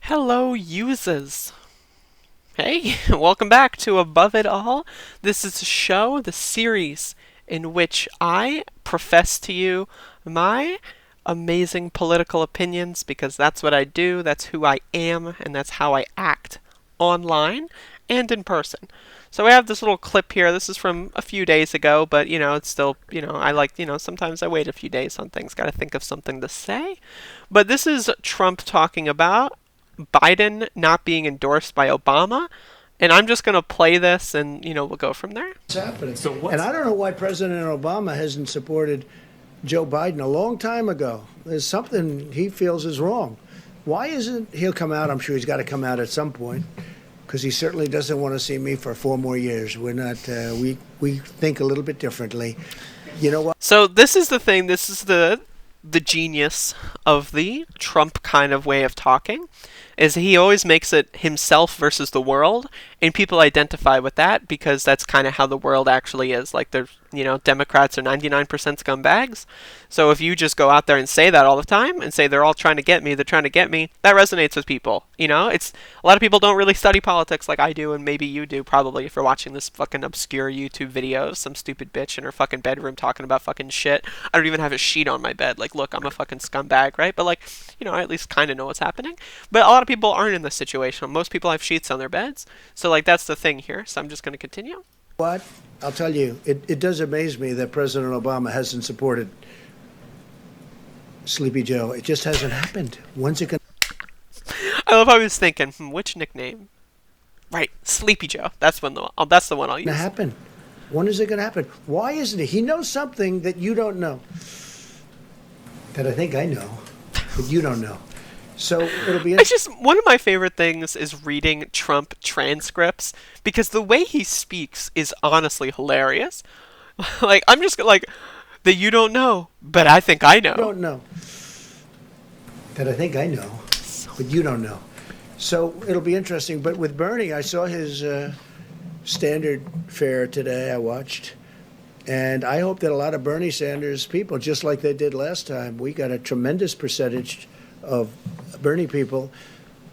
Hello, users. Hey, welcome back to Above It All. This is a show, the series, in which I profess to you my amazing political opinions because that's what I do, that's who I am, and that's how I act online and in person. So we have this little clip here. This is from a few days ago, but it's still, I like, sometimes I wait a few days on things. Got to think of something to say. But this is Trump talking about Biden not being endorsed by Obama. And I'm just going to play this and, we'll go from there. What's happening. And I don't know why President Obama hasn't supported Joe Biden a long time ago. There's something he feels is wrong. Why isn't he'll come out? I'm sure he's got to come out at some point because he certainly doesn't want to see me for 4 more years. We're not. We think a little bit differently. You know what? So this is the thing. This is the genius of the Trump kind of way of talking is he always makes it himself versus the world, and people identify with that because that's kind of how the world actually is. Like, there's, Democrats are 99% scumbags. So if you just go out there and say that all the time and say they're all trying to get me, they're trying to get me, that resonates with people. It's a lot of people don't really study politics like I do, and maybe you do probably if you're watching this fucking obscure YouTube video of some stupid bitch in her fucking bedroom talking about fucking shit. I don't even have a sheet on my bed. Like, look, I'm a fucking scumbag, right? But like, I at least kind of know what's happening. But a lot of people aren't in this situation. Most people have sheets on their beds. So like, that's the thing here. So I'm just going to continue. What? I'll tell you, it does amaze me that President Obama hasn't supported Sleepy Joe. It just hasn't happened. When's it going I love how he was thinking, which nickname? Right, Sleepy Joe. That's that's the one I'll to use. happen? When is it going to happen? Why isn't it? He knows something that you don't know. That I think I know, but you don't know. So it'll be. It's just one of my favorite things is reading Trump transcripts because the way he speaks is honestly hilarious. Like, I'm just like that you don't know, but I think I know. You don't know. That I think I know, but you don't know. So it'll be interesting. But with Bernie, I saw his standard fare today. I watched. And I hope that a lot of Bernie Sanders people, just like they did last time, we got a tremendous percentage of Bernie people.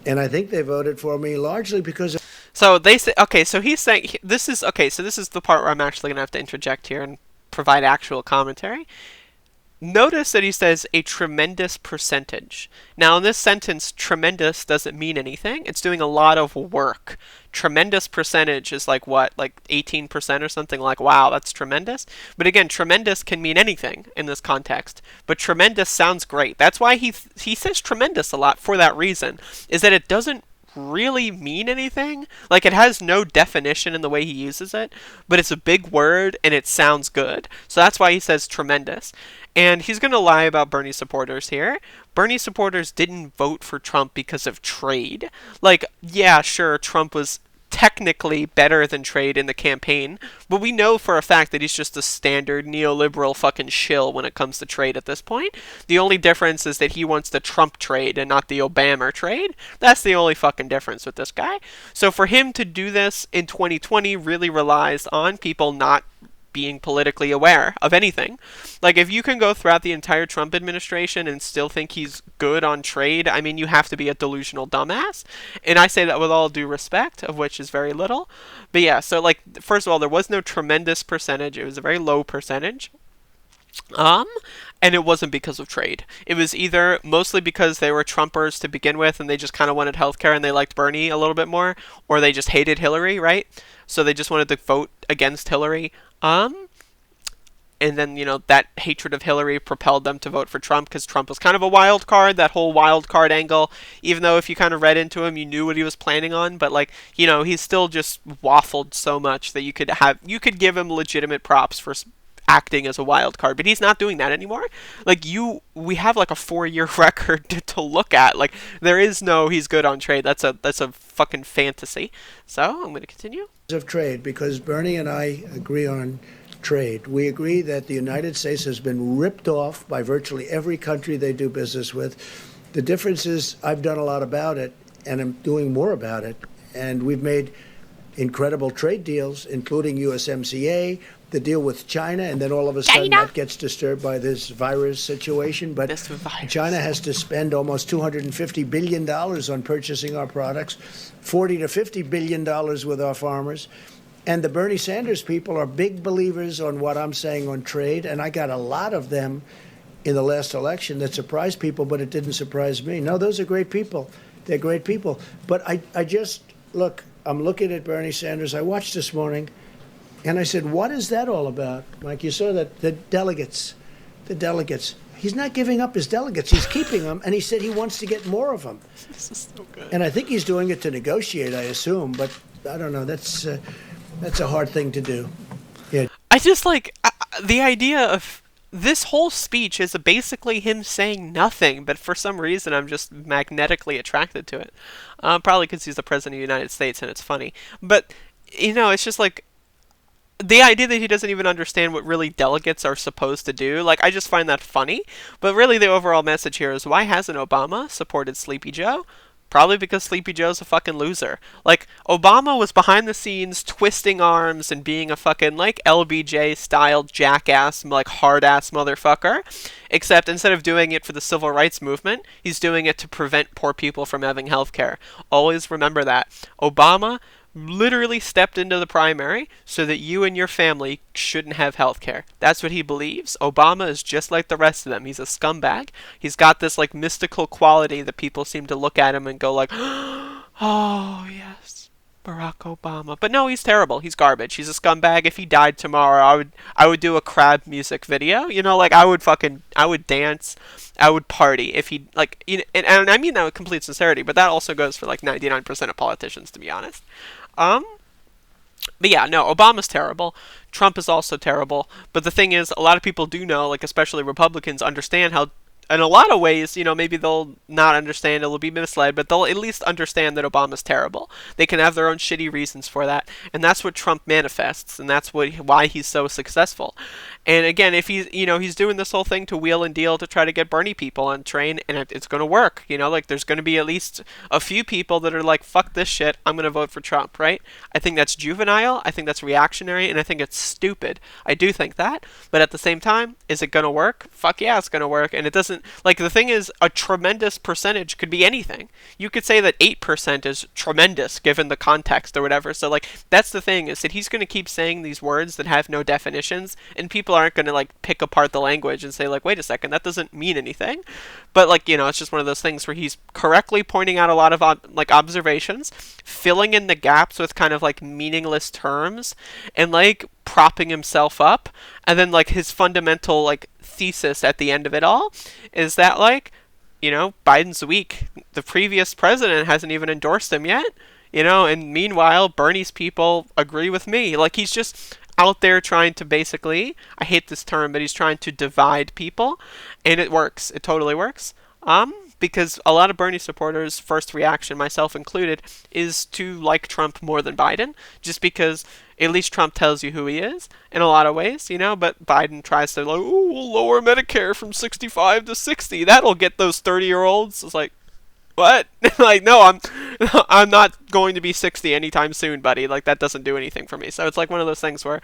And I think they voted for me largely because of. So they say, okay, so he's saying this is okay. So this is the part where I'm actually gonna have to interject here and provide actual commentary. Notice that he says a tremendous percentage. Now, in this sentence, tremendous doesn't mean anything. It's doing a lot of work. Tremendous percentage is like what? Like 18% or something? Like, wow, that's tremendous. But again, tremendous can mean anything in this context. But tremendous sounds great. That's why he says tremendous a lot for that reason, is that it doesn't really mean anything. Like, it has no definition in the way he uses it, but it's a big word and it sounds good. So that's why he says tremendous. And he's going to lie about Bernie supporters here. Bernie supporters didn't vote for Trump because of trade. Like, yeah, sure, Trump was technically better than trade in the campaign, but we know for a fact that he's just a standard neoliberal fucking shill when it comes to trade at this point. The only difference is that he wants the Trump trade and not the Obama trade. That's the only fucking difference with this guy. So for him to do this in 2020 really relies on people not being politically aware of anything. Like, if you can go throughout the entire Trump administration and still think he's good on trade, I mean, you have to be a delusional dumbass. And I say that with all due respect, of which is very little. But yeah, so like, first of all, there was no tremendous percentage. It was a very low percentage. And it wasn't because of trade. It was either mostly because they were Trumpers to begin with and they just kind of wanted healthcare and they liked Bernie a little bit more, or they just hated Hillary, right? So they just wanted to vote against Hillary. And then, that hatred of Hillary propelled them to vote for Trump because Trump was kind of a wild card, that whole wild card angle. Even though if you kind of read into him, you knew what he was planning on. But, like, he's still just waffled so much that you could give him legitimate props for acting as a wild card, but he's not doing that anymore. Like, we have like a 4-year record to look at. Like, there is no he's good on trade. That's a fucking fantasy. So I'm going to continue. Of trade, because Bernie and I agree on trade. We agree that the United States has been ripped off by virtually every country they do business with. The difference is I've done a lot about it, and I'm doing more about it. And we've made incredible trade deals, including USMCA, the deal with China, and then all of a sudden China. that gets disturbed by this virus situation. But This China virus. has to spend almost $250 billion on purchasing our products, 40 to $50 billion with our farmers. And the Bernie Sanders people are big believers on what I'm saying on trade, and I got a lot of them in the last election that surprised people, but it didn't surprise me. No, those are great people. They're great people. But I just, look, I'm looking at Bernie Sanders. I watched this morning, and I said, what is that all about? Mike, you saw that the delegates. He's not giving up his delegates. He's keeping them, and he said he wants to get more of them. This is so good. And I think he's doing it to negotiate, I assume, but I don't know. That's a hard thing to do. Yeah. I just like the idea of this whole speech is basically him saying nothing, but for some reason I'm just magnetically attracted to it. Probably because he's the president of the United States and it's funny. But, it's just like the idea that he doesn't even understand what really delegates are supposed to do. Like, I just find that funny. But really, the overall message here is why hasn't Obama supported Sleepy Joe? Probably because Sleepy Joe's a fucking loser. Like, Obama was behind the scenes twisting arms and being a fucking, like, LBJ style jackass, like, hard ass motherfucker. Except instead of doing it for the civil rights movement, he's doing it to prevent poor people from having health care. Always remember that. Obama literally stepped into the primary so that you and your family shouldn't have health care. That's what he believes. Obama is just like the rest of them. He's a scumbag. He's got this like mystical quality that people seem to look at him and go like, "Oh, yes, Barack Obama." But no, he's terrible. He's garbage. He's a scumbag. If he died tomorrow, I would do a crab music video. Like I would dance. I would party if he like and I mean that with complete sincerity, but that also goes for like 99% of politicians, to be honest. Um, but yeah, no, Obama's terrible. Trump is also terrible. But the thing is, a lot of people do know, like especially Republicans, understand how. In a lot of ways, maybe they'll not understand, it'll be misled, but they'll at least understand that Obama's terrible. They can have their own shitty reasons for that, and that's what Trump manifests, and that's why he's so successful. And again, if he's doing this whole thing to wheel and deal to try to get Bernie people on train, and it's going to work. Like there's going to be at least a few people that are like, fuck this shit, I'm going to vote for Trump, right? I think that's juvenile, I think that's reactionary, and I think it's stupid. I do think that, but at the same time, is it going to work? Fuck yeah, it's going to work, and it doesn't, like the thing is, a tremendous percentage could be anything. You could say that 8% is tremendous given the context or whatever, so like, that's the thing, is that he's going to keep saying these words that have no definitions, and people aren't going to like pick apart the language and say like, wait a second, that doesn't mean anything. But like, it's just one of those things where he's correctly pointing out a lot of like observations, filling in the gaps with kind of like meaningless terms, and like propping himself up, and then like his fundamental like thesis at the end of it all is that like, Biden's weak. The previous president hasn't even endorsed him yet, and meanwhile Bernie's people agree with me. Like he's just out there trying to basically, I hate this term, but he's trying to divide people, and it works. It totally works. Because a lot of Bernie supporters' first reaction, myself included, is to like Trump more than Biden, just because at least Trump tells you who he is in a lot of ways, but Biden tries to like, oh, we'll lower Medicare from 65 to 60. That'll get those 30-year-olds. It's like, what? Like, no, I'm not going to be 60 anytime soon, buddy. Like, that doesn't do anything for me. So it's like one of those things where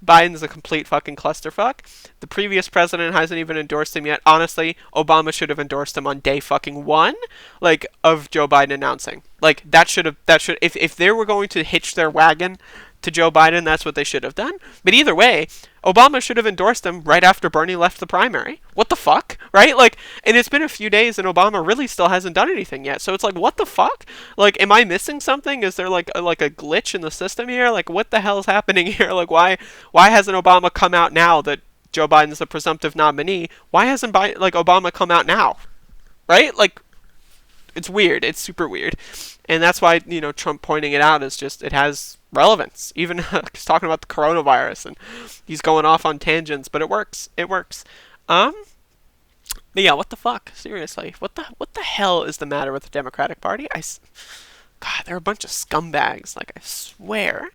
Biden's a complete fucking clusterfuck. The previous president hasn't even endorsed him yet. Honestly, Obama should have endorsed him on day fucking one, like, of Joe Biden announcing. Like, if they were going to hitch their wagon to Joe Biden, that's what they should have done. But either way, Obama should have endorsed him right after Bernie left the primary. What the fuck? Right? Like, and it's been a few days and Obama really still hasn't done anything yet. So it's like, what the fuck? Like, am I missing something? Is there like a glitch in the system here? Like, what the hell is happening here? Like, why hasn't Obama come out now that Joe Biden's the presumptive nominee? Why hasn't Obama come out now? Right? Like, it's weird. It's super weird. And that's why, Trump pointing it out is just, it has relevance. Even he's talking about the coronavirus and he's going off on tangents, but it works. It works. But yeah, what the fuck? Seriously. What the hell is the matter with the Democratic Party? God, they're a bunch of scumbags. Like, I swear.